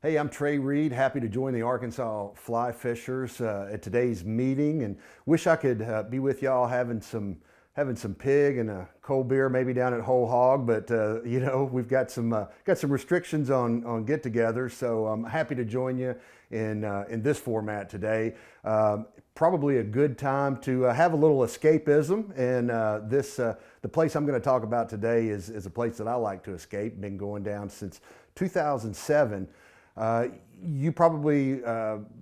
Hey, I'm Trey Reid. Happy to join the Arkansas Fly Fishers at today's meeting, and wish I could be with y'all having some pig and a cold beer, maybe down at Whole Hog. But we've got some restrictions on get-togethers, so I'm happy to join you in this format today. Probably a good time to have a little escapism, and the place I'm going to talk about today is a place that I like to escape. Been going down since 2007. You probably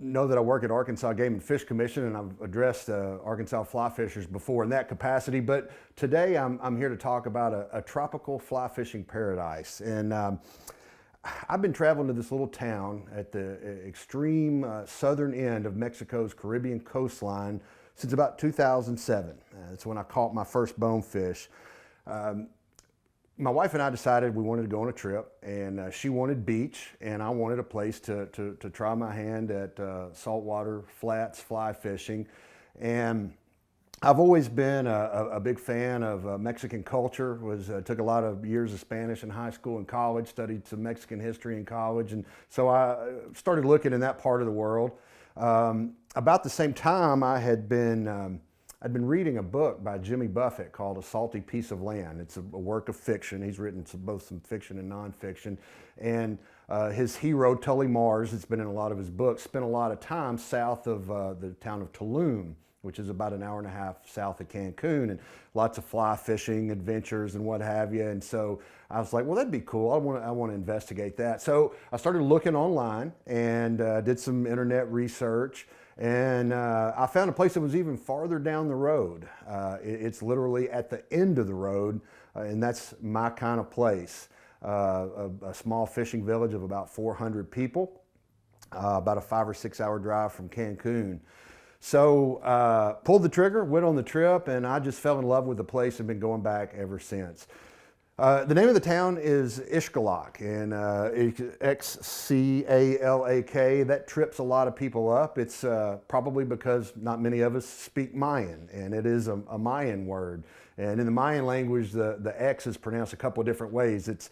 know that I work at Arkansas Game and Fish Commission, and I've addressed Arkansas fly fishers before in that capacity. But today I'm here to talk about a tropical fly fishing paradise. And I've been traveling to this little town at the extreme southern end of Mexico's Caribbean coastline since about 2007. That's when I caught my first bonefish. My wife and I decided we wanted to go on a trip, and she wanted beach, and I wanted a place to try my hand at saltwater flats fly fishing. And I've always been a big fan of Mexican culture. Took a lot of years of Spanish in high school and college, studied some Mexican history in college, and so I started looking in that part of the world. About the same time, I'd been reading a book by Jimmy Buffett called A Salty Piece of Land. It's a work of fiction. He's written both some fiction and nonfiction. And his hero, Tully Mars, that's been in a lot of his books, spent a lot of time south of the town of Tulum, which is about an hour and a half south of Cancun, and lots of fly fishing adventures and what have you. And so I was like, well, that'd be cool. I want to investigate that. So I started looking online and did some internet research. And I found a place that was even farther down the road. It's literally at the end of the road, and that's my kind of place. A small fishing village of about 400 people, about a 5 or 6 hour drive from Cancun. So pulled the trigger, went on the trip, and I just fell in love with the place and been going back ever since. The name of the town is Xcalak, and Xcalak. That trips a lot of people up. It's probably because not many of us speak Mayan, and it is a Mayan word. And in the Mayan language, the X is pronounced a couple of different ways. It's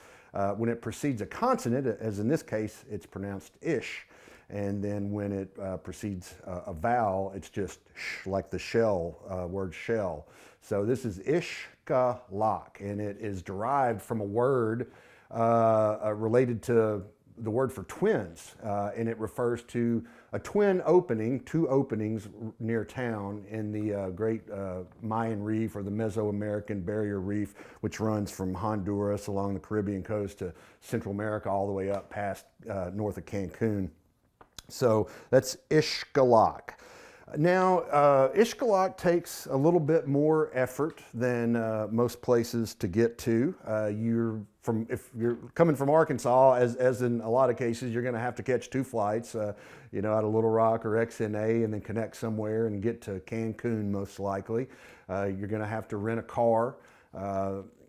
when it precedes a consonant, as in this case, it's pronounced ish. And then when it precedes a vowel, it's just sh, like the shell, word shell. So this is Xcalak, and it is derived from a word related to the word for twins, and it refers to a twin opening, two openings near town in the Great Mayan Reef, or the Mesoamerican Barrier Reef, which runs from Honduras along the Caribbean coast to Central America all the way up past north of Cancun. So that's Xcalak. Now, Xcalak takes a little bit more effort than most places to get to. If you're coming from Arkansas, as in a lot of cases, you're going to have to catch two flights, out of Little Rock or XNA, and then connect somewhere and get to Cancun most likely. You're going to have to rent a car.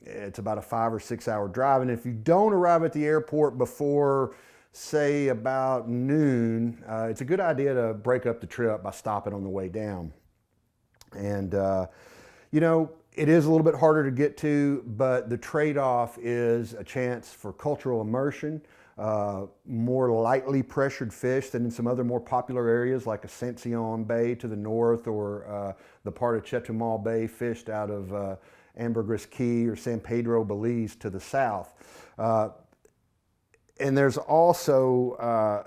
It's about a 5 or 6 hour drive, and if you don't arrive at the airport before, say, about noon, it's a good idea to break up the trip by stopping on the way down. And, it is a little bit harder to get to, but the trade-off is a chance for cultural immersion, more lightly pressured fish than in some other more popular areas like Ascension Bay to the north, or the part of Chetumal Bay fished out of Ambergris Key or San Pedro, Belize to the south. And there's also,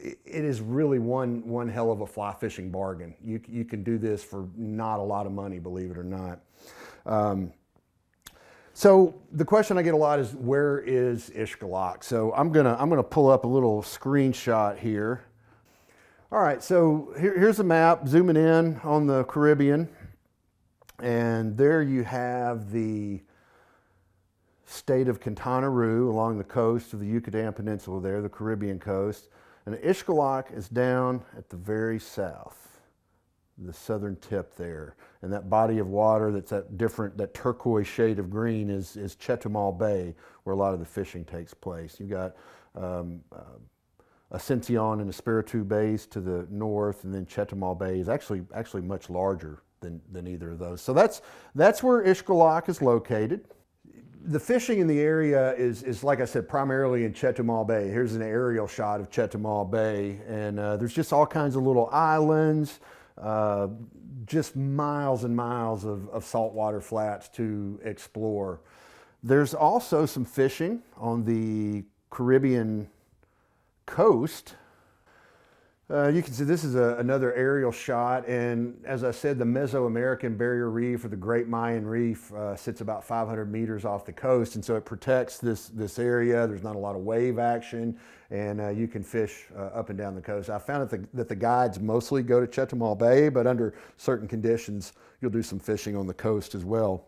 it is really one hell of a fly fishing bargain. You can do this for not a lot of money, believe it or not. So the question I get a lot is, where is Xcalak? So I'm gonna pull up a little screenshot here. All right, so here's a map zooming in on the Caribbean, and there you have the state of Quintana Roo along the coast of the Yucatan Peninsula there, the Caribbean coast. And Xcalak is down at the very south, the southern tip there. And that body of water that's that turquoise shade of green is Chetumal Bay, where a lot of the fishing takes place. You've got Ascension and Espiritu Bays to the north, and then Chetumal Bay is actually much larger than either of those. So that's where Xcalak is located. The fishing in the area is like I said, primarily in Chetumal Bay. Here's an aerial shot of Chetumal Bay, and there's just all kinds of little islands, just miles and miles of saltwater flats to explore. There's also some fishing on the Caribbean coast. You can see this is another aerial shot, and as I said, the Mesoamerican Barrier Reef, or the Great Mayan Reef, sits about 500 meters off the coast, and so it protects this area. There's not a lot of wave action, and you can fish up and down the coast. I found that the guides mostly go to Chetumal Bay, but under certain conditions, you'll do some fishing on the coast as well.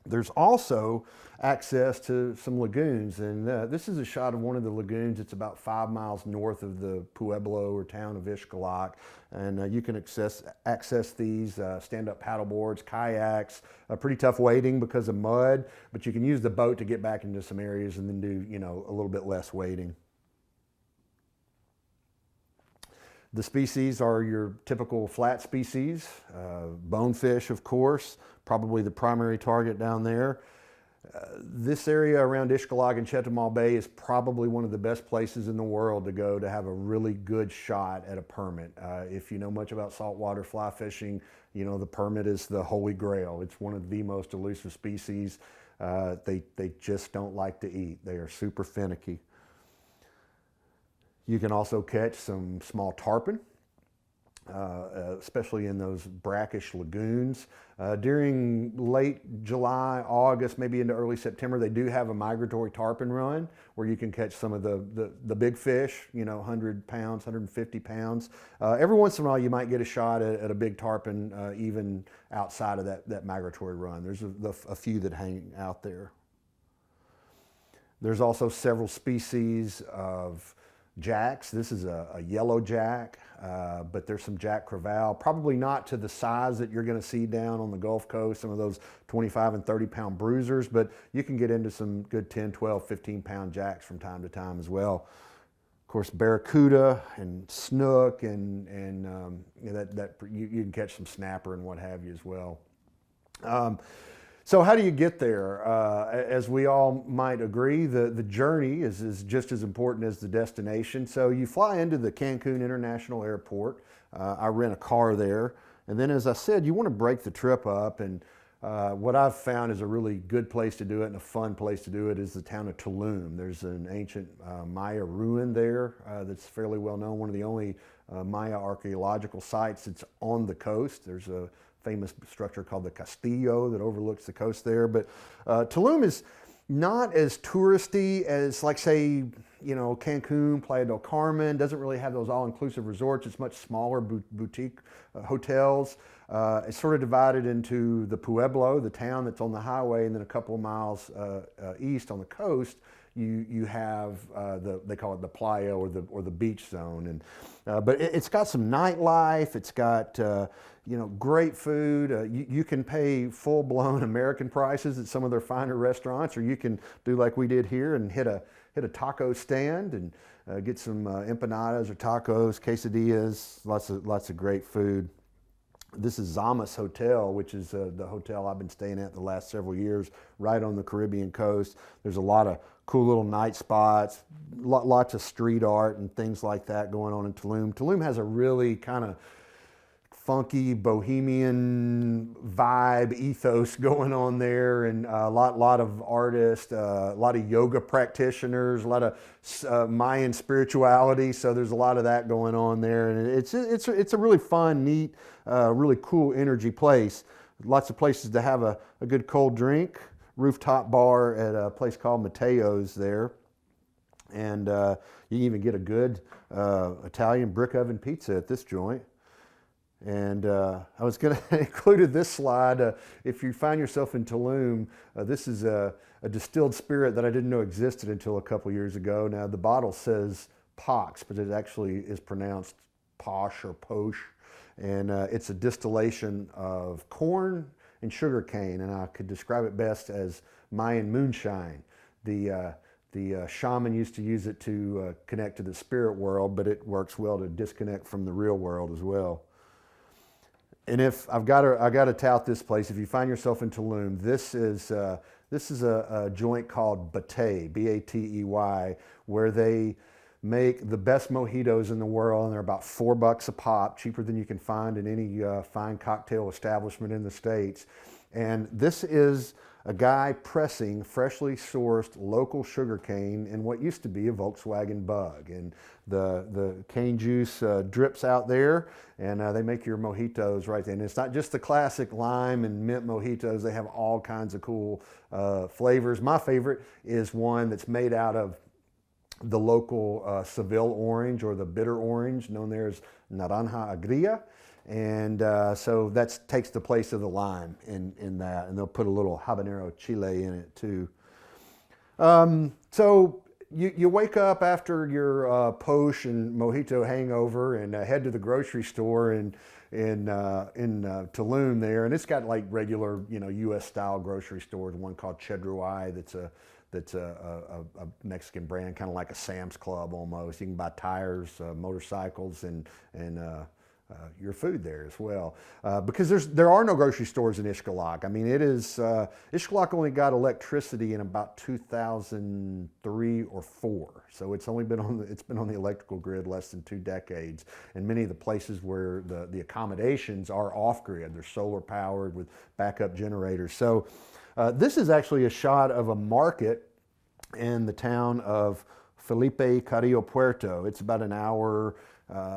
There's also access to some lagoons, and this is a shot of one of the lagoons. It's about 5 miles north of the pueblo or town of Xcalak, and you can access these stand-up paddle boards, kayaks. Pretty tough wading because of mud, but you can use the boat to get back into some areas and then do, you know, a little bit less wading. The species are your typical flat species, bonefish, of course, probably the primary target down there. This area around Xcalak and Chetumal Bay is probably one of the best places in the world to go to have a really good shot at a permit. If you know much about saltwater fly fishing, you know the permit is the holy grail. It's one of the most elusive species. They just don't like to eat. They are super finicky. You can also catch some small tarpon, especially in those brackish lagoons. During late July, August, maybe into early September, they do have a migratory tarpon run where you can catch some of the big fish, you know, 100 pounds, 150 pounds. Every once in a while, you might get a shot at a big tarpon, even outside of that migratory run. There's a few that hang out there. There's also several species of jacks. This is a yellow jack, but there's some jack crevalle, probably not to the size that you're going to see down on the Gulf Coast, some of those 25 and 30 pound bruisers, but you can get into some good 10, 12, 15 pound jacks from time to time as well. Of course, barracuda and snook, and you know, you can catch some snapper and what have you as well. So how do you get there? As we all might agree, the journey is just as important as the destination. So you fly into the Cancun International Airport. I rent a car there. And then, as I said, you want to break the trip up. And what I've found is a really good place to do it and a fun place to do it is the town of Tulum. There's an ancient Maya ruin there that's fairly well known, one of the only Maya archaeological sites that's on the coast. There's a famous structure called the Castillo that overlooks the coast there. But Tulum is not as touristy as, like, say, you know, Cancun, Playa del Carmen. Doesn't really have those all-inclusive resorts. It's much smaller boutique hotels. It's sort of divided into the Pueblo, the town that's on the highway, and then a couple of miles east on the coast, you have they call it the playa or the beach zone, and but it's got some nightlife. It's got you know, great food. You can pay full-blown American prices at some of their finer restaurants, or you can do like we did here and hit a taco stand and get some empanadas or tacos, quesadillas, lots of great food. This is Zamas Hotel, which is the hotel I've been staying at the last several years, right on the Caribbean coast. There's a lot of cool little night spots, lots of street art and things like that going on in Tulum. Tulum has a really kind of funky bohemian vibe ethos going on there, and a lot of artists, a lot of yoga practitioners, a lot of Mayan spirituality. So there's a lot of that going on there, and it's a really fun, neat, really cool energy place. Lots of places to have a good cold drink. Rooftop bar at a place called Mateo's there, and you can even get a good Italian brick oven pizza at this joint. And I was going to include this slide. If you find yourself in Tulum, this is a distilled spirit that I didn't know existed until a couple years ago. Now the bottle says Pox, but it actually is pronounced Posh or Posh. And it's a distillation of corn and sugar cane, and I could describe it best as Mayan moonshine. The shaman used to use it to connect to the spirit world, but it works well to disconnect from the real world as well. And if I got to tout this place. If you find yourself in Tulum, this is a joint called Batey, Batey, where they make the best mojitos in the world, and they're about $4 a pop, cheaper than you can find in any fine cocktail establishment in the States. And this is a guy pressing freshly sourced local sugar cane in what used to be a Volkswagen Bug. And the cane juice drips out there, and they make your mojitos right there. And it's not just the classic lime and mint mojitos. They have all kinds of cool flavors. My favorite is one that's made out of the local Seville orange, or the bitter orange, known there as Naranja Agria. And so that takes the place of the lime in that. And they'll put a little habanero chile in it too. So you wake up after your posh and mojito hangover and head to the grocery store in Tulum there. And it's got like regular, U.S. style grocery stores. One called Chedruay that's a Mexican brand, kind of like a Sam's Club almost. You can buy tires, motorcycles, and your food there as well. Because there are no grocery stores in Xcalak. I mean, Xcalak only got electricity in about 2003 or 4. So it's only been on the electrical grid less than 2 decades. And many of the places where the accommodations are off grid, they're solar powered with backup generators. So this is actually a shot of a market in the town of Felipe Carrillo Puerto. It's about an hour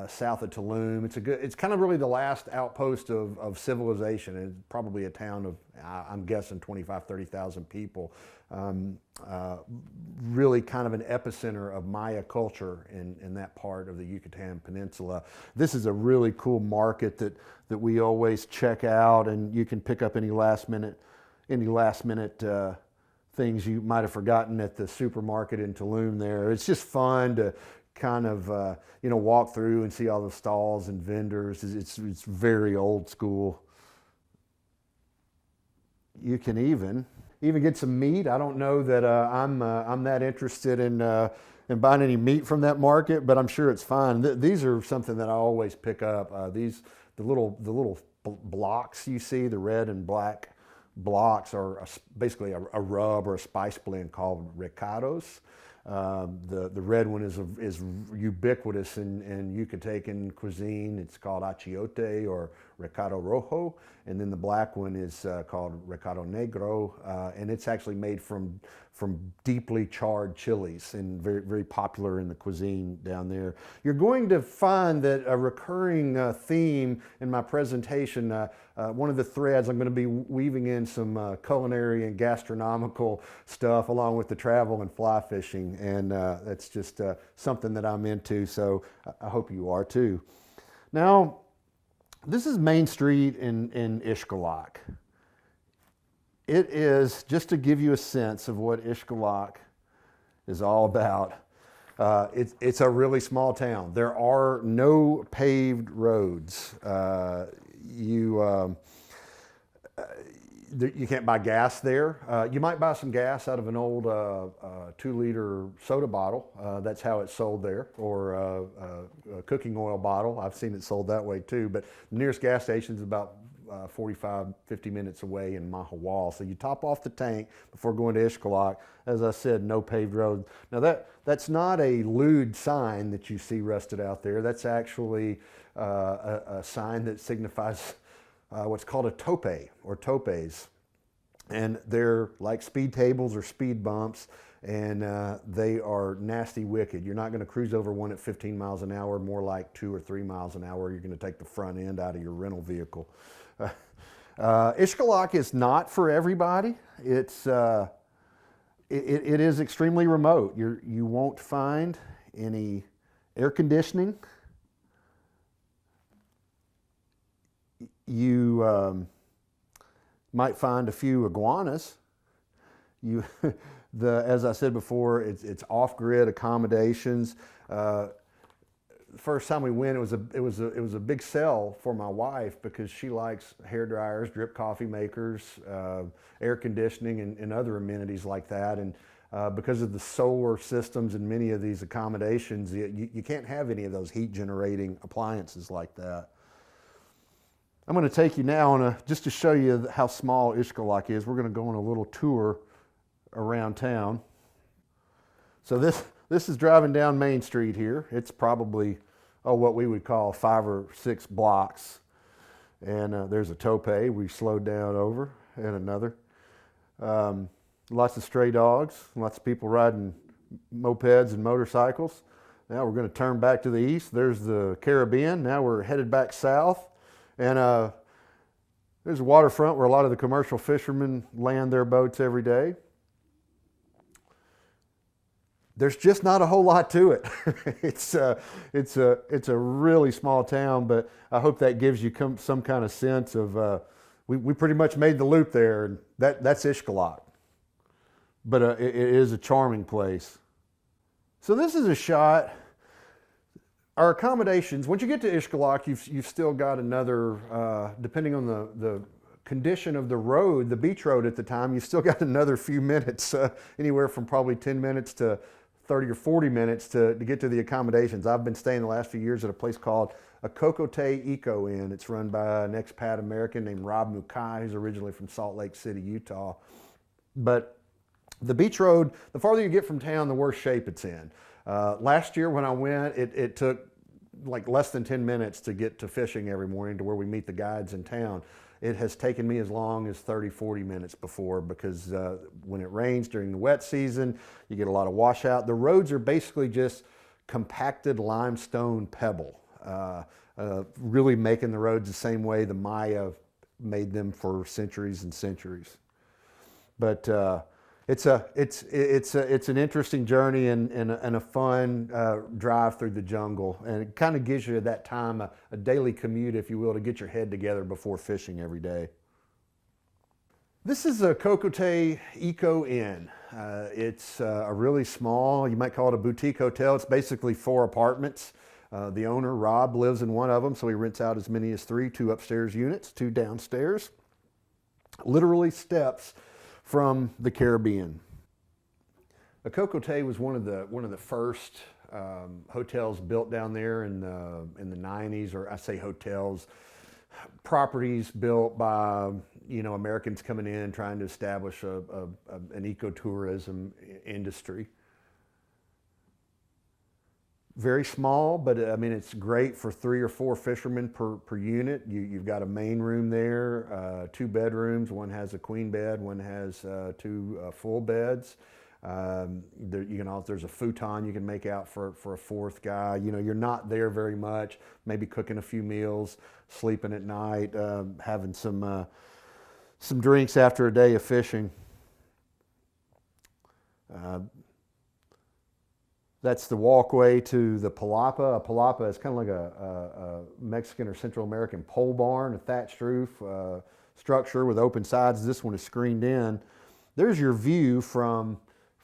south of Tulum. It's kind of really the last outpost of civilization. It's probably a town of, I'm guessing, 25,000, 30,000 people. Really kind of an epicenter of Maya culture in that part of the Yucatan Peninsula. This is a really cool market that we always check out, and you can pick up any last minute things you might have forgotten at the supermarket in Tulum there. It's just fun to kind of walk through and see all the stalls and vendors. It's very old school. You can even get some meat. I don't know that I'm that interested in buying any meat from that market, but I'm sure it's fine. These are something that I always pick up. The little blocks you see, the red and black blocks, are basically a rub or a spice blend called recados. The red one is ubiquitous in Yucatecan cuisine. It's called achiote or recado rojo, and then the black one is called recado negro, and it's actually made from deeply charred chilies, and very, very popular in the cuisine down there. You're going to find that a recurring theme in my presentation, one of the threads, I'm going to be weaving in some culinary and gastronomical stuff along with the travel and fly fishing, and that's just something that I'm into, so I hope you are too. Now, this is Main Street in Xcalak. It is, just to give you a sense of what Xcalak is all about, it's a really small town. There are no paved roads. You can't buy gas there. You might buy some gas out of an old 2-liter soda bottle. That's how it's sold there, or a cooking oil bottle. I've seen it sold that way too. But the nearest gas station is about 45, 50 minutes away in Mahahual. So you top off the tank before going to Xcalak. As I said, no paved road. Now that's not a lewd sign that you see rusted out there. That's actually a sign that signifies what's called a tope or topes. And they're like speed tables or speed bumps, and they are nasty wicked. You're not going to cruise over one at 15 miles an hour, more like 2 or 3 miles an hour. You're going to take the front end out of your rental vehicle. Xcalak is not for everybody. It is extremely remote. You won't find any air conditioning. You might find a few iguanas. As I said before, it's off-grid accommodations. The first time we went, it was a big sell for my wife because she likes hair dryers, drip coffee makers, air conditioning, and other amenities like that. And because of the solar systems in many of these accommodations, you can't have any of those heat generating appliances like that. I'm going to take you now on just to show you how small Xcalak is. We're going to go on a little tour around town. So this is driving down Main Street here. It's probably what we would call 5 or 6 blocks. And there's a tope we slowed down over, and another. Lots of stray dogs, lots of people riding mopeds and motorcycles. Now we're going to turn back to the east. There's the Caribbean. Now we're headed back south. And there's a waterfront where a lot of the commercial fishermen land their boats every day. There's just not a whole lot to it. It's a really small town, but I hope that gives you some kind of sense of we pretty much made the loop there, and that's Xcalak. But it is a charming place. So this is a shot. Our accommodations, once you get to Xcalak, you've still got another, depending on the condition of the road, the beach road at the time, you've still got another few minutes, anywhere from probably 10 minutes to 30 or 40 minutes to get to the accommodations. I've been staying the last few years at a place called a Cocote Eco Inn. It's run by an expat American named Rob Mukai, who's originally from Salt Lake City, Utah. But the beach road, the farther you get from town, the worse shape it's in. Last year when I went, it took like less than 10 minutes to get to fishing every morning to where we meet the guides in town. It has taken me as long as 30, 40 minutes before, because when it rains during the wet season, you get a lot of washout. The roads are basically just compacted limestone pebble, really making the roads the same way the Maya made them for centuries and centuries. But it's an interesting journey and a fun drive through the jungle, and it kind of gives you at that time a daily commute, if you will, to get your head together before fishing every day. This is a Cocote Eco Inn. It's a really small, you might call it a boutique hotel. It's basically 4 apartments. The owner, Rob, lives in one of them, so he rents out as many as 3, 2 upstairs units, 2 downstairs. Literally steps from the Caribbean. A Cocote was one of the first hotels built down there in the 90s, or I say hotels, properties built by Americans coming in trying to establish an ecotourism industry. Very small, but I mean it's great for 3 or 4 fishermen per unit. You've got a main room there, 2 bedrooms. One has a queen bed, one has 2 full beds. There's a futon you can make out for a 4th guy. You're not there very much. Maybe cooking a few meals, sleeping at night, having some drinks after a day of fishing. That's the walkway to the palapa. A palapa is kind of like a Mexican or Central American pole barn, a thatched roof structure with open sides. This one is screened in. There's your view from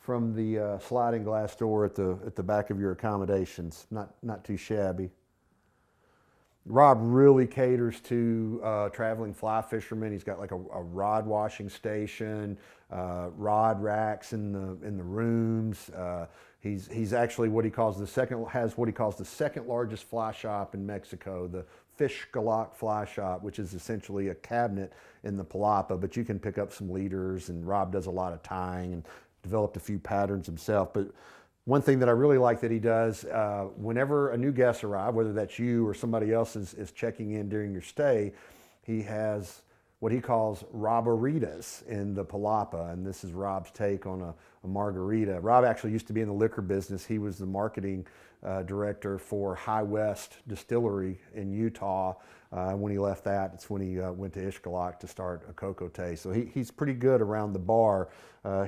the sliding glass door at the back of your accommodations. Not too shabby. Rob really caters to traveling fly fishermen. He's got like a rod washing station, rod racks in the rooms. He's actually what he calls the second largest fly shop in Mexico, the Xcalak fly shop, which is essentially a cabinet in the palapa, but you can pick up some leaders, and Rob does a lot of tying and developed a few patterns himself. But one thing that I really like that he does, whenever a new guest arrives, whether that's you or somebody else is checking in during your stay, he has what he calls Robaritas in the palapa, and this is Rob's take on a margarita. Rob actually used to be in the liquor business. He was the marketing director for High West Distillery in Utah. When he left that, it's when he went to Xcalak to start a Cocote. So he's pretty good around the bar.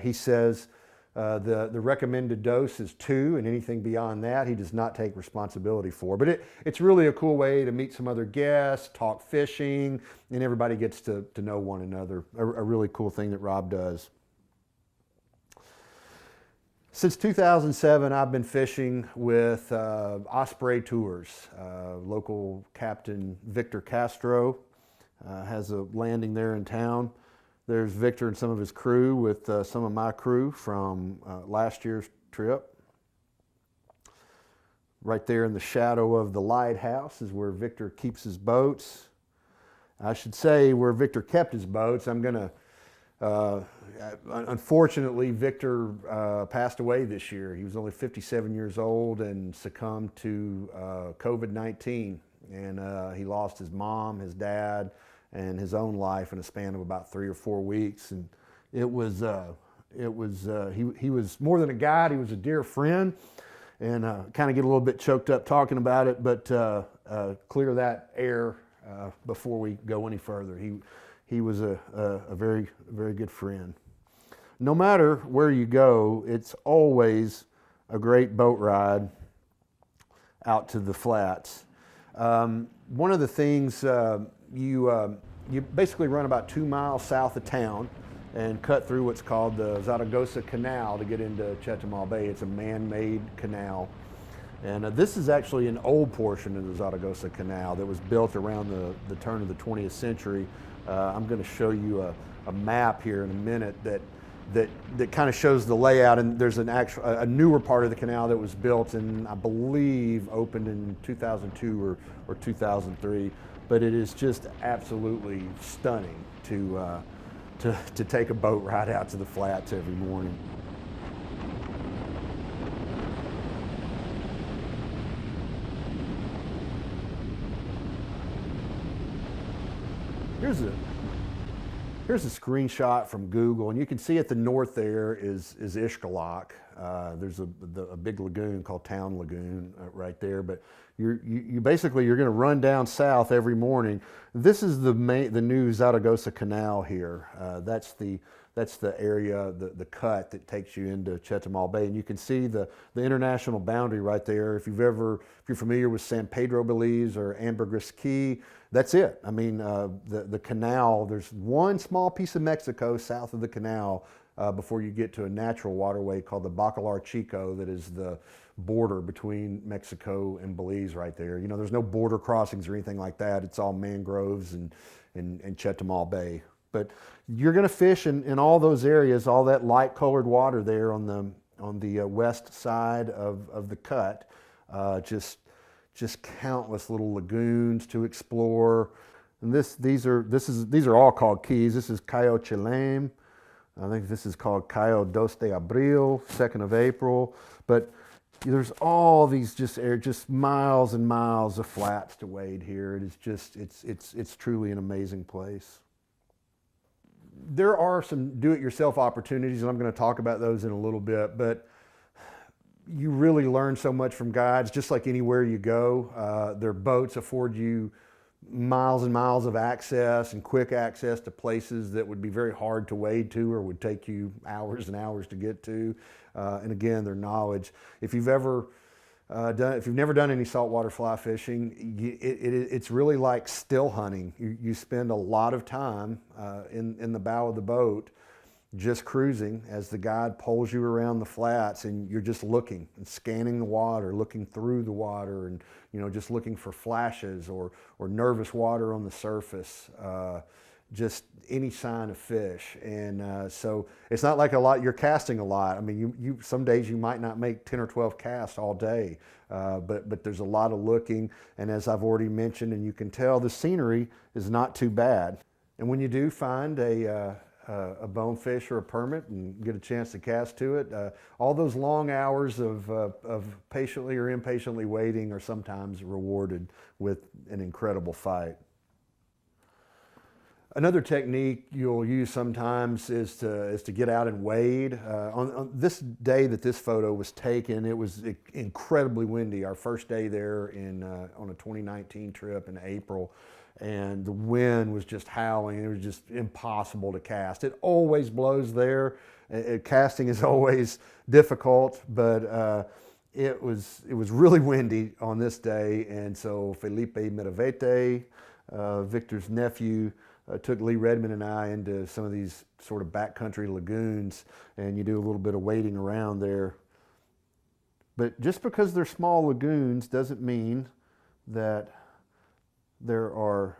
He says the recommended dose is 2, and anything beyond that he does not take responsibility for. But it's really a cool way to meet some other guests, talk fishing, and everybody gets to know one another. A really cool thing that Rob does. Since 2007, I've been fishing with Osprey Tours. Local captain Victor Castro has a landing there in town. There's Victor and some of his crew with some of my crew from last year's trip. Right there in the shadow of the lighthouse is where Victor keeps his boats. I should say where Victor kept his boats. I'm going to, unfortunately, Victor passed away this year. He was only 57 years old and succumbed to COVID-19. And he lost his mom, his dad, and his own life in a span of about 3 or 4 weeks. And he was more than a guide. He was a dear friend. And kind of get a little bit choked up talking about it, but clear that air before we go any further. He was a very, very good friend. No matter where you go, it's always a great boat ride out to the flats. One of the things, you basically run about 2 miles south of town and cut through what's called the Zaragoza Canal to get into Chetumal Bay. It's a man-made canal. And this is actually an old portion of the Zaragoza Canal that was built around the turn of the 20th century. I'm going to show you a map here in a minute that kind of shows the layout, and there's a newer part of the canal that was built and I believe opened in 2002 or 2003, but it is just absolutely stunning to take a boat ride out to the flats every morning. Here's a screenshot from Google, and you can see at the north there is Xcalak. There's a big lagoon called Town Lagoon right there, but you basically you're going to run down south every morning. This is the new Zaragoza Canal here. That's the area, the cut that takes you into Chetumal Bay, and you can see the international boundary right there. If you're familiar with San Pedro, Belize, or Ambergris Key, that's it. I mean, the canal. There's one small piece of Mexico south of the canal before you get to a natural waterway called the Bacalar Chico that is the border between Mexico and Belize right there. You know, there's no border crossings or anything like that. It's all mangroves and Chetumal Bay. But you're going to fish in all those areas, all that light colored water there on the west side of the cut. Just countless little lagoons to explore. And these are all called keys. This is Cayo Chilem. I think this is called Cayo Dos de Abril, 2nd of April. But there's all these just miles and miles of flats to wade here. It is just it's truly an amazing place. There are some do-it-yourself opportunities, and I'm going to talk about those in a little bit, but you really learn so much from guides, just like anywhere you go. Their boats afford you miles and miles of access and quick access to places that would be very hard to wade to or would take you hours and hours to get to. And again, their knowledge. If you've never done any saltwater fly fishing, it's really like still hunting. You spend a lot of time in the bow of the boat just cruising as the guide pulls you around the flats, and you're just looking and scanning the water, looking through the water, and just looking for flashes or nervous water on the surface, just any sign of fish. And so it's not like you're casting a lot. I mean, you some days you might not make 10 or 12 casts all day, but there's a lot of looking. And as I've already mentioned, and you can tell, the scenery is not too bad. And when you do find a bonefish or a permit and get a chance to cast to it, all those long hours of patiently or impatiently waiting are sometimes rewarded with an incredible fight. Another technique you'll use sometimes is to get out and wade. On this day that this photo was taken, it was incredibly windy. Our first day there on a 2019 trip in April, and the wind was just howling. It was just impossible to cast. It always blows there. Casting is always difficult, but it was really windy on this day, and so Felipe Miravete, Victor's nephew, took Lee Redmond and I into some of these sort of backcountry lagoons, and you do a little bit of wading around there. But just because they're small lagoons doesn't mean that there are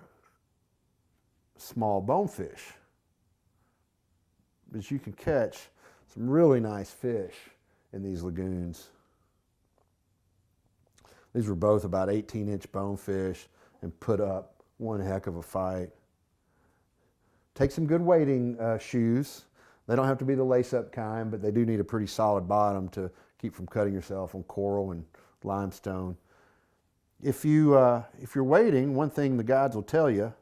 small bonefish. But you can catch some really nice fish in these lagoons. These were both about 18-inch bonefish and put up one heck of a fight. Take some good wading shoes. They don't have to be the lace-up kind, but they do need a pretty solid bottom to keep from cutting yourself on coral and limestone. If you're wading, one thing the guides will tell you,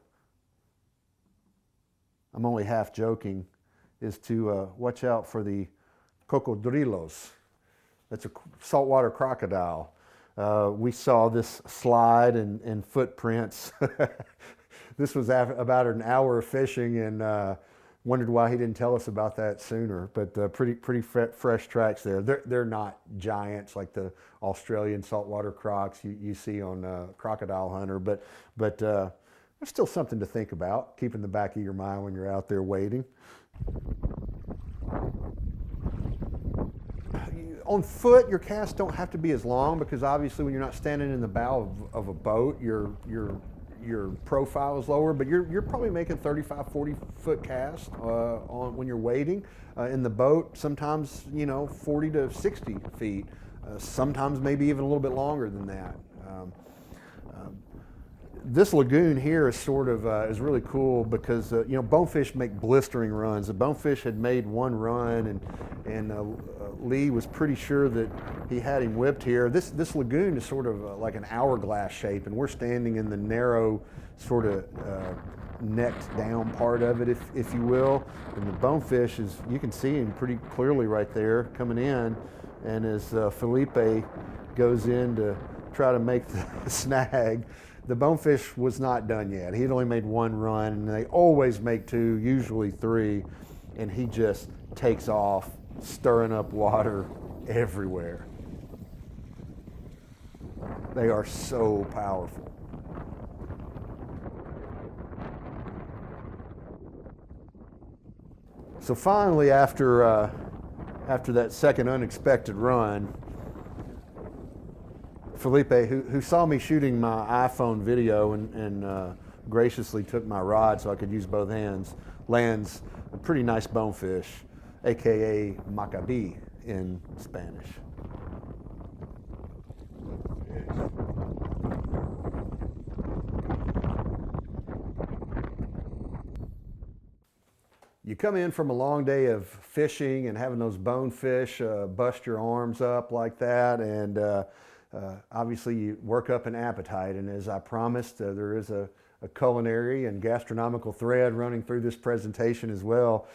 I'm only half joking, is to watch out for the cocodrilos. That's a saltwater crocodile. We saw this slide and footprints. This was about an hour of fishing, and wondered why he didn't tell us about that sooner. But pretty fresh tracks there. They're not giants like the Australian saltwater crocs you see on Crocodile Hunter, but there's still something to think about. Keep in the back of your mind when you're out there wading. On foot, your casts don't have to be as long, because obviously when you're not standing in the bow of a boat, your profile is lower, but you're probably making 35, 40 foot casts when you're wading. In the boat, sometimes 40 to 60 feet, sometimes maybe even a little bit longer than that. This lagoon here is is really cool because bonefish make blistering runs. The bonefish had made one run, and Lee was pretty sure that he had him whipped here. This lagoon is sort of like an hourglass shape, and we're standing in the narrow sort of necked down part of it, if you will. And the bonefish you can see him pretty clearly right there coming in. And as Felipe goes in to try to make the snag, the bonefish was not done yet. He had only made one run, and they always make two, usually three, and he just takes off, stirring up water everywhere. They are so powerful. So finally, after that second unexpected run, Felipe, who saw me shooting my iPhone video and graciously took my rod so I could use both hands, lands a pretty nice bonefish, aka macabi in Spanish. You come in from a long day of fishing and having those bonefish bust your arms up like that, and obviously you work up an appetite. And as I promised, there is a culinary and gastronomical thread running through this presentation as well.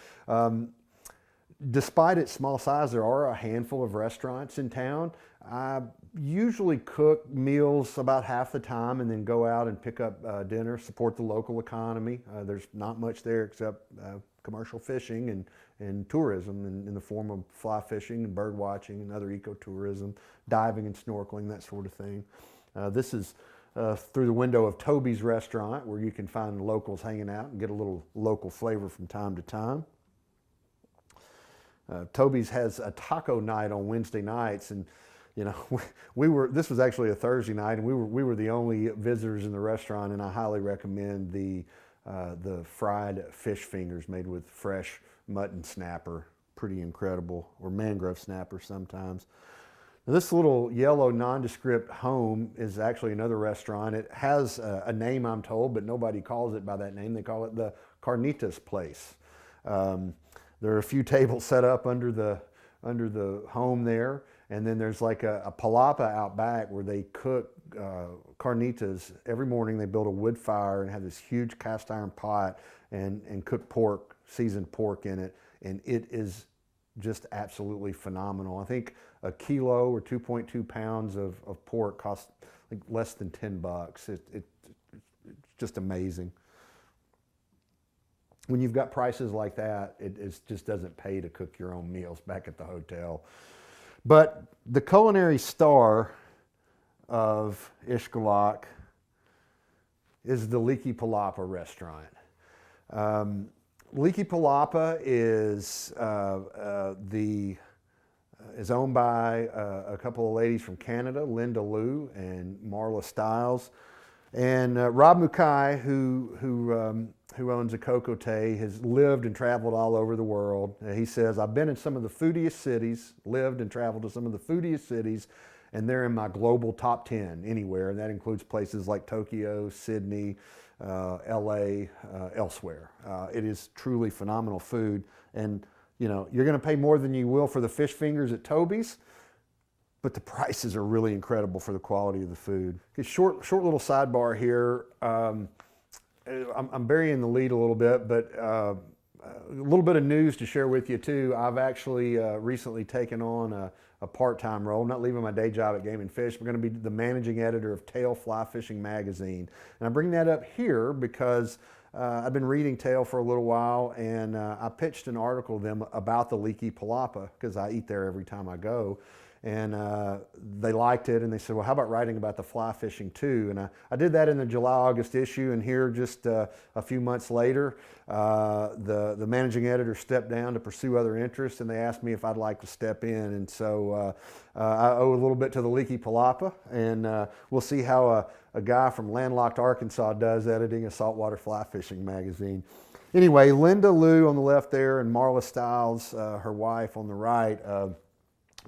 Despite its small size, there are a handful of restaurants in town. I usually cook meals about half the time and then go out and pick up dinner, support the local economy. There's not much there except commercial fishing and tourism in the form of fly fishing and bird watching and other ecotourism, diving and snorkeling, that sort of thing. This is through the window of Toby's restaurant, where you can find locals hanging out and get a little local flavor from time to time. Toby's has a taco night on Wednesday nights, and this was actually a Thursday night, and we were the only visitors in the restaurant, and I highly recommend the fried fish fingers made with fresh mutton snapper. Pretty incredible, or mangrove snapper sometimes. Now, this little yellow nondescript home is actually another restaurant. It has a name, I'm told, but nobody calls it by that name. They call it the Carnitas Place. There are a few tables set up under the home there, and then there's like a palapa out back where they cook carnitas every morning. They build a wood fire and have this huge cast iron pot and cook pork, seasoned pork in it, and it is just absolutely phenomenal. I think a kilo or 2.2 pounds of pork costs like less than $10. It's just amazing. When you've got prices like that, it just doesn't pay to cook your own meals back at the hotel. But the culinary star of Xcalak is the Leaky Palapa restaurant. Leaky Palapa is owned by a couple of ladies from Canada, Linda Liu and Marla Stiles. And Rob Mukai, who owns a Cocote, has lived and traveled all over the world. He says, I've been in some of the foodiest cities, lived and traveled to some of the foodiest cities, and they're in my global top 10 anywhere. And that includes places like Tokyo, Sydney, LA, elsewhere. It is truly phenomenal food, and you know, you're going to pay more than you will for the fish fingers at Toby's, but the prices are really incredible for the quality of the food. Okay, short little sidebar here. I'm burying the lead a little bit, but a little bit of news to share with you too. I've actually recently taken on a part-time role, not leaving my day job at Game and Fish. I'm going to be the managing editor of Tail Fly Fishing Magazine. And I bring that up here because I've been reading Tail for a little while, and I pitched an article to them about the leaky palapa because I eat there every time I go. And they liked it, and they said, well, how about writing about the fly fishing too? And I did that in the July-August issue, and here just a few months later, the managing editor stepped down to pursue other interests, and they asked me if I'd like to step in. And so I owe a little bit to the leaky palapa, and we'll see how a guy from landlocked Arkansas does editing a saltwater fly fishing magazine. Anyway, Linda Lou on the left there, and Marla Stiles, her wife, on the right,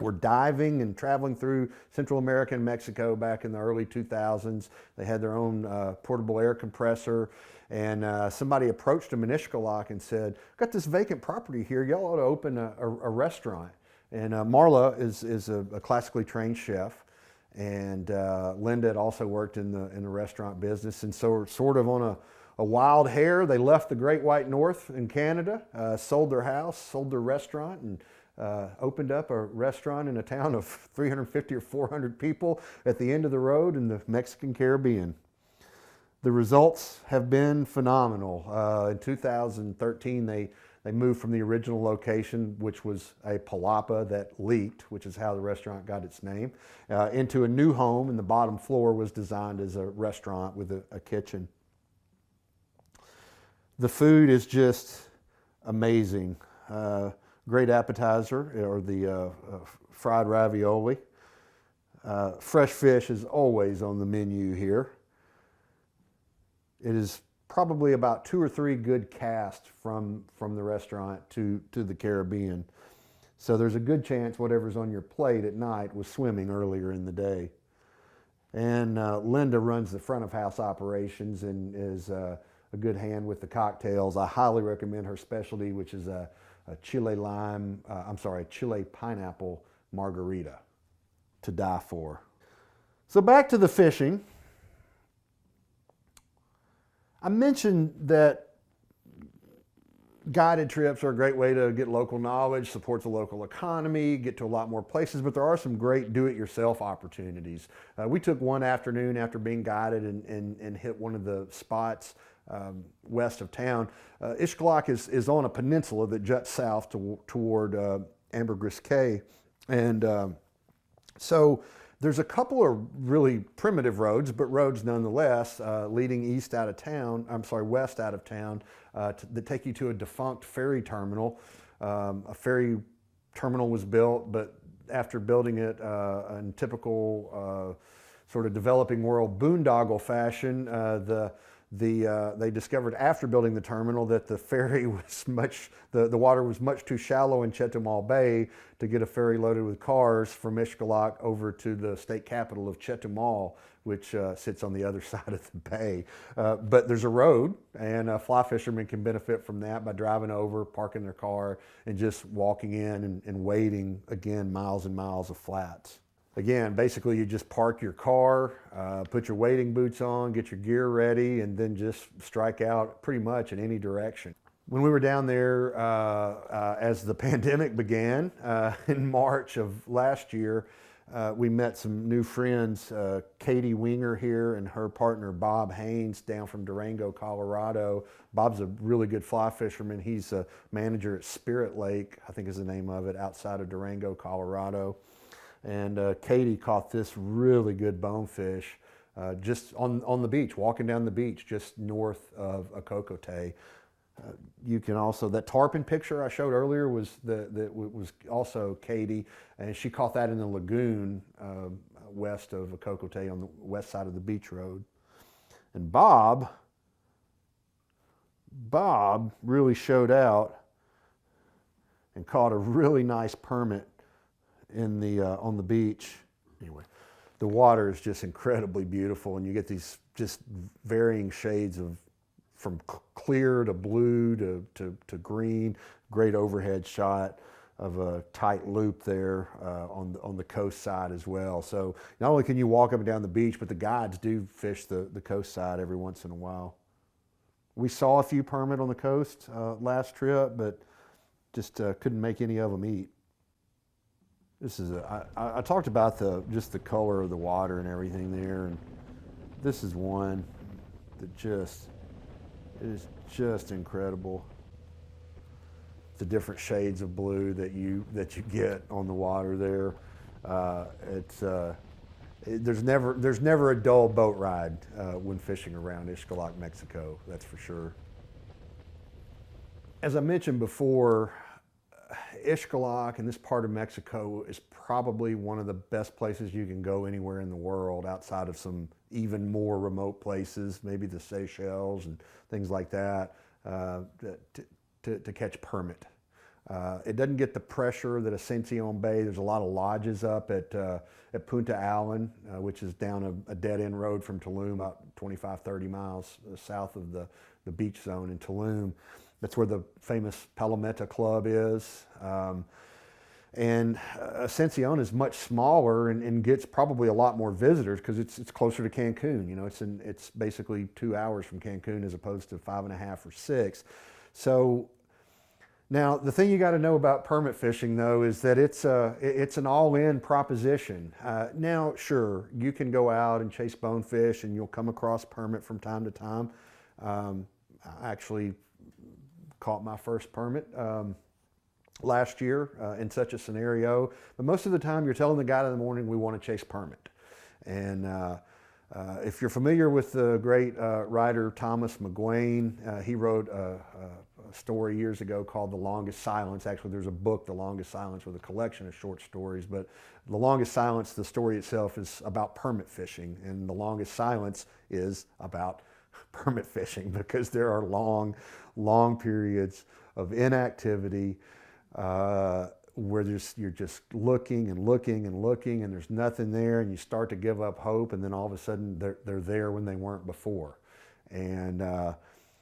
were diving and traveling through Central America and Mexico back in the early 2000s. They had their own portable air compressor, and somebody approached them in Xcalak and said, got this vacant property here, y'all ought to open a restaurant. And Marla is a classically trained chef, and Linda had also worked in the restaurant business, and so sort of on a wild hair, they left the Great White North in Canada, sold their house, sold their restaurant, and opened up a restaurant in a town of 350 or 400 people at the end of the road in the Mexican Caribbean. The results have been phenomenal. In 2013, they moved from the original location, which was a palapa that leaked, which is how the restaurant got its name, into a new home, and the bottom floor was designed as a restaurant with a kitchen. The food is just amazing. Great appetizer, or the fried ravioli. Fresh fish is always on the menu here. It is probably about 2 or 3 good casts from the restaurant to the Caribbean. So there's a good chance whatever's on your plate at night was swimming earlier in the day. And Linda runs the front of house operations and is a good hand with the cocktails. I highly recommend her specialty, which is a chile pineapple margarita, to die for. So back to the fishing. I mentioned that guided trips are a great way to get local knowledge, support the local economy, get to a lot more places, but there are some great do-it-yourself opportunities. We took one afternoon after being guided and hit one of the spots west of town. Xcalak is on a peninsula that juts south toward Ambergris Cay, and so there's a couple of really primitive roads, but roads nonetheless, leading west out of town, that take you to a defunct ferry terminal. A ferry terminal was built, but after building it in typical sort of developing world boondoggle fashion, they discovered after building the terminal that the ferry was the water was much too shallow in Chetumal Bay to get a ferry loaded with cars from Xcalak over to the state capital of Chetumal, which sits on the other side of the bay. But there's a road, and fly fishermen can benefit from that by driving over, parking their car, and just walking in and wading, again, miles and miles of flats. Again, basically you just park your car, put your wading boots on, get your gear ready, and then just strike out pretty much in any direction. When we were down there as the pandemic began in March of last year, we met some new friends, Katie Winger here and her partner Bob Haynes down from Durango, Colorado. Bob's a really good fly fisherman. He's a manager at Spirit Lake, I think is the name of it, outside of Durango, Colorado. And Katie caught this really good bonefish just on the beach, walking down the beach just north of Okokote. You can also, that tarpon picture I showed earlier was was also Katie, and she caught that in the lagoon west of Okokote on the west side of the beach road. And Bob really showed out and caught a really nice permit in the on the beach. Anyway, The water is just incredibly beautiful, and you get these just varying shades of from clear to blue to green. Great overhead shot of a tight loop there on the coast side as well. So not only can you walk up and down the beach, but the guides do fish the coast side every once in a while. We saw a few permit on the coast last trip, but just couldn't make any of them eat. This is I talked about just the color of the water and everything there, and this is one that is just incredible. The different shades of blue that you get on the water there. There's never a dull boat ride when fishing around Xcalak, Mexico. That's for sure. As I mentioned before, Xcalak and this part of Mexico is probably one of the best places you can go anywhere in the world, outside of some even more remote places, maybe the Seychelles and things like that, to catch permit. It doesn't get the pressure that Ascension Bay. There's a lot of lodges up at Punta Allen, which is down a dead-end road from Tulum, about 25, 30 miles south of the beach zone in Tulum. That's where the famous Palometa Club is. And Ascension is much smaller and gets probably a lot more visitors because it's closer to Cancun. You know, it's basically 2 hours from Cancun as opposed to 5.5 or 6. So now the thing you got to know about permit fishing though is that it's an all-in proposition. Now, sure, you can go out and chase bonefish and you'll come across permit from time to time. I actually caught my first permit last year in such a scenario. But most of the time you're telling the guide in the morning, we want to chase permit. And if you're familiar with the great writer Thomas McGuane, he wrote a story years ago called The Longest Silence. Actually, there's a book, The Longest Silence, with a collection of short stories. But The Longest Silence, the story itself, is about permit fishing. And The Longest Silence is about permit fishing because there are long periods of inactivity where you're just looking and looking and looking and there's nothing there, and you start to give up hope, and then all of a sudden they're there when they weren't before. And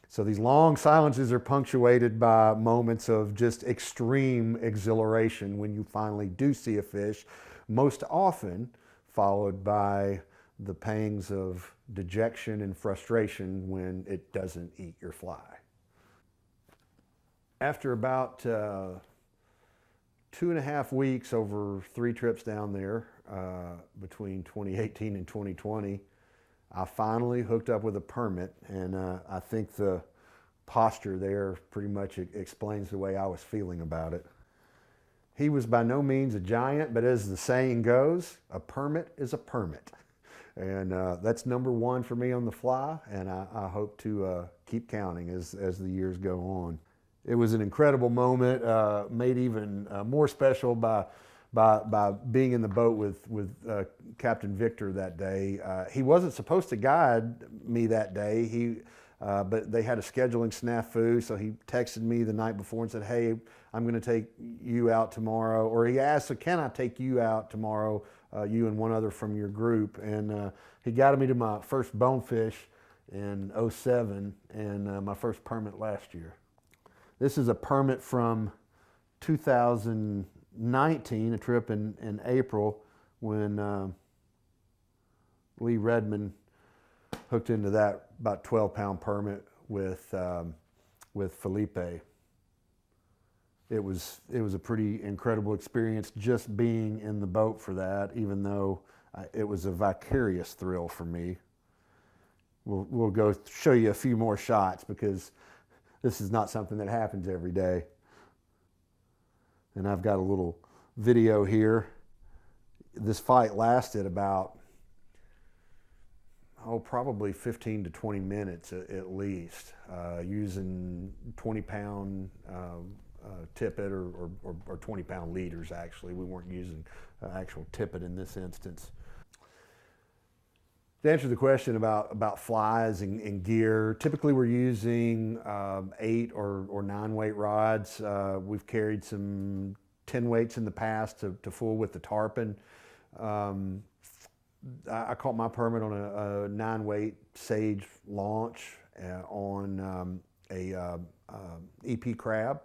so these long silences are punctuated by moments of just extreme exhilaration when you finally do see a fish, most often followed by the pangs of dejection and frustration when it doesn't eat your fly. After about 2.5 weeks over 3 trips down there between 2018 and 2020, I finally hooked up with a permit, and I think the posture there pretty much explains the way I was feeling about it. He was by no means a giant, but as the saying goes, a permit is a permit. And that's number one for me on the fly, and I hope to keep counting as the years go on. It was an incredible moment, made even more special by being in the boat with Captain Victor that day. He wasn't supposed to guide me that day, but they had a scheduling snafu, so he texted me the night before and said, "Hey, I'm going to take you out tomorrow." Or he asked, "So can I take you out tomorrow, you and one other from your group?" And he guided me to my first bonefish in '07 and my first permit last year. This is a permit from 2019, a trip in April when Lee Redmond hooked into that about 12-pound permit with Felipe. It was a pretty incredible experience just being in the boat for that, even though it was a vicarious thrill for me. We'll go show you a few more shots because this is not something that happens every day. And I've got a little video here. This fight lasted about, probably 15 to 20 minutes at least, using 20-pound tippet or 20-pound leaders, actually. We weren't using actual tippet in this instance. To answer the question about flies and gear, typically we're using 8 or 9 weight rods. We've carried some 10 weights in the past to fool with the tarpon. I caught my permit on a 9-weight Sage launch on EP crab.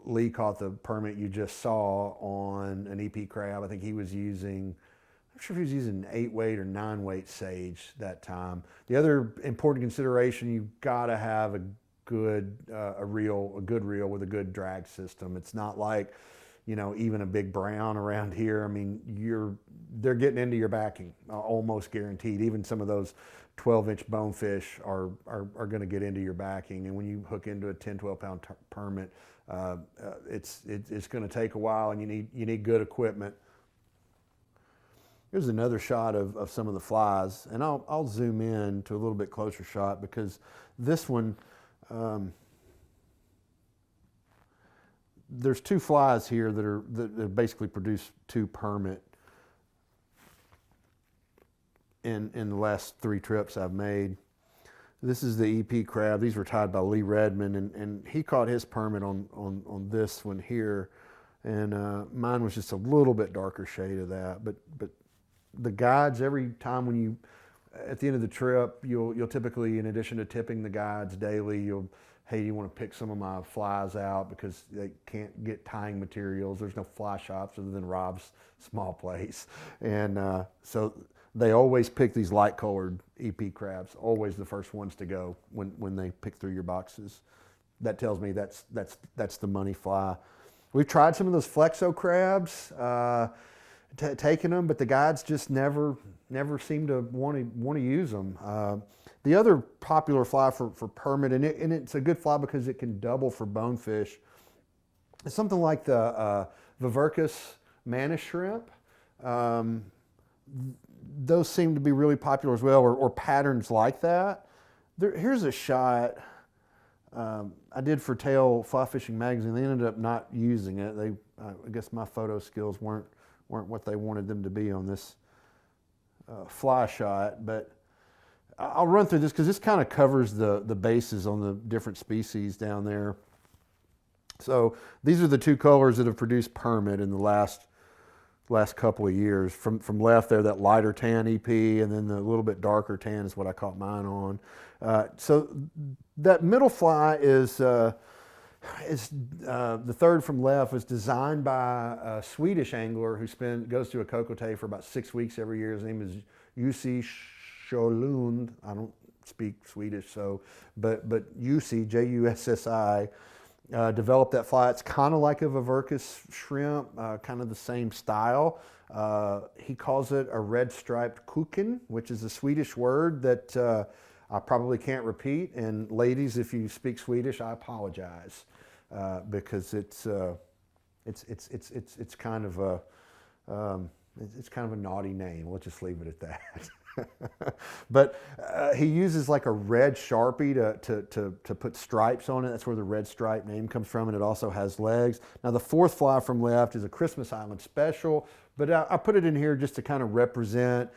Lee caught the permit you just saw on an EP crab. I think he was using, I'm not sure if he was using an 8-weight or 9-weight Sage that time. The other important consideration, you've got to have a good reel with a good drag system. It's not like, even a big brown around here. I mean, they're getting into your backing, almost guaranteed. Even some of those 12-inch bonefish are going to get into your backing. And when you hook into a 10, 12-pound permit, it's going to take a while, and you need good equipment. Here's another shot of some of the flies, and I'll zoom in to a little bit closer shot, because this one, there's 2 flies here that basically produce 2 permit in the last 3 trips I've made. This is the EP crab. These were tied by Lee Redmond, and he caught his permit on this one here, and mine was just a little bit darker shade of that. But the guides, every time at the end of the trip, you'll typically, in addition to tipping the guides daily, hey, you want to pick some of my flies out because they can't get tying materials. There's no fly shops other than Rob's small place, and so they always pick these light colored EP crabs, always the first ones to go when they pick through your boxes. That tells me that's the money fly. We've tried some of those flexo crabs, taking them, but the guides just never seem to want to use them. The other popular fly for permit, and it's a good fly because it can double for bonefish, is something like the Vivercus mantis shrimp. Those seem to be really popular as well, or patterns like that. Here's a shot I did for Tail Fly Fishing Magazine. They ended up not using it. I guess my photo skills weren't what they wanted them to be on this fly shot, but I'll run through this because this kind of covers the bases on the different species down there. So these are the 2 colors that have produced permit in the last couple of years. From left there, that lighter tan EP, and then the little bit darker tan is what I caught mine on. So that middle fly is the third from left, was designed by a Swedish angler who goes to a kokote for about 6 weeks every year. His name is Jussi Sjölund. I don't speak Swedish, but Jussi, Jussi, developed that fly. It's kind of like a Vivercus shrimp, kind of the same style. He calls it a red striped kuken, which is a Swedish word that I probably can't repeat. And ladies, if you speak Swedish, I apologize, because it's kind of a naughty name. We'll just leave it at that. But he uses like a red Sharpie to put stripes on it. That's where the red stripe name comes from, and it also has legs. Now the 4th fly from left is a Christmas Island special, but I put it in here just to kind of represent.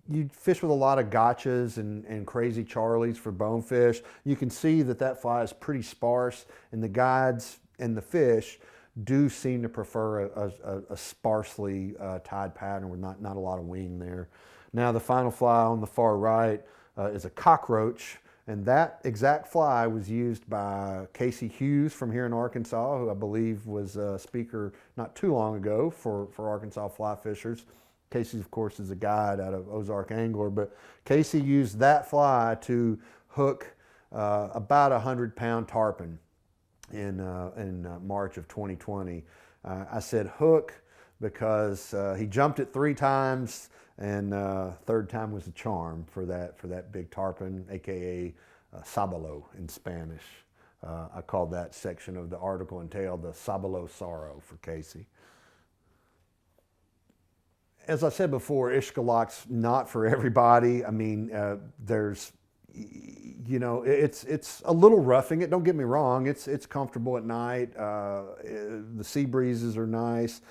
You fish with a lot of gotchas and crazy Charlies for bonefish. You can see that fly is pretty sparse, and the guides and the fish do seem to prefer a sparsely tied pattern with not a lot of wing there. Now the final fly on the far right is a cockroach, and that exact fly was used by Casey Hughes from here in Arkansas, who I believe was a speaker not too long ago for Arkansas fly fishers. Casey, of course, is a guide out of Ozark Angler, but Casey used that fly to hook about 100-pound tarpon in March of 2020. I said hook because he jumped it 3 times, and third time was a charm for that big tarpon, aka sabalo in Spanish. I called that section of the article entailed the sabalo sorrow for Casey. As I said before, Xcalak's not for everybody. I mean, there's, it's a little roughing it. Don't get me wrong. It's comfortable at night. The sea breezes are nice,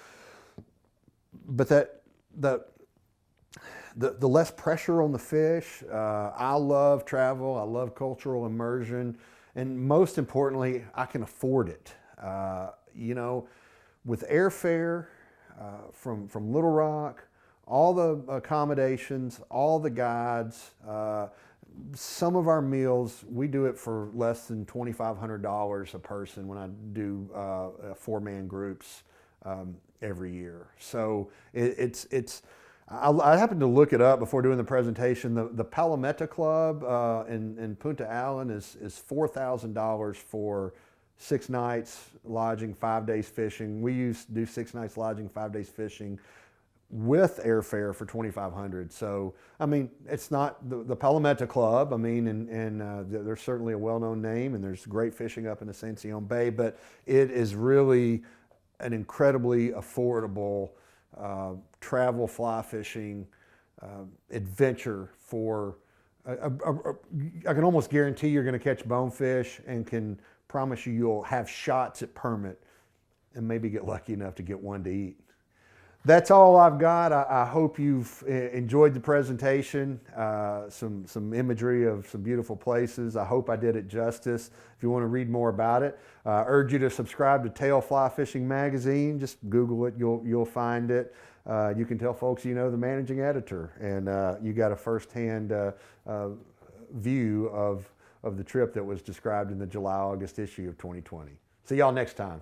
but the less pressure on the fish. I love travel. I love cultural immersion, and most importantly, I can afford it. With airfare from Little Rock all the accommodations, all the guides, some of our meals, we do it for less than $2,500 a person when I do 4-man groups every year. So I happened to look it up before doing the presentation. The Palometa Club in Punta Allen is $4,000 for 6 nights lodging, 5 days fishing. We used to do 6 nights lodging, 5 days fishing with airfare for $2,500. So, I mean, it's not the Palometa Club. I mean, and there's certainly a well-known name, and there's great fishing up in Ascension Bay, but it is really an incredibly affordable travel fly fishing adventure for, I can almost guarantee you're going to catch bonefish, and can promise you'll have shots at permit and maybe get lucky enough to get one to eat. That's all I've got. I hope you've enjoyed the presentation, some imagery of some beautiful places. I hope I did it justice. If you want to read more about it, I urge you to subscribe to Tail Fly Fishing Magazine. Just Google it, you'll find it. You can tell folks you know the managing editor, and you got a firsthand view of the trip that was described in the July-August issue of 2020. See y'all next time.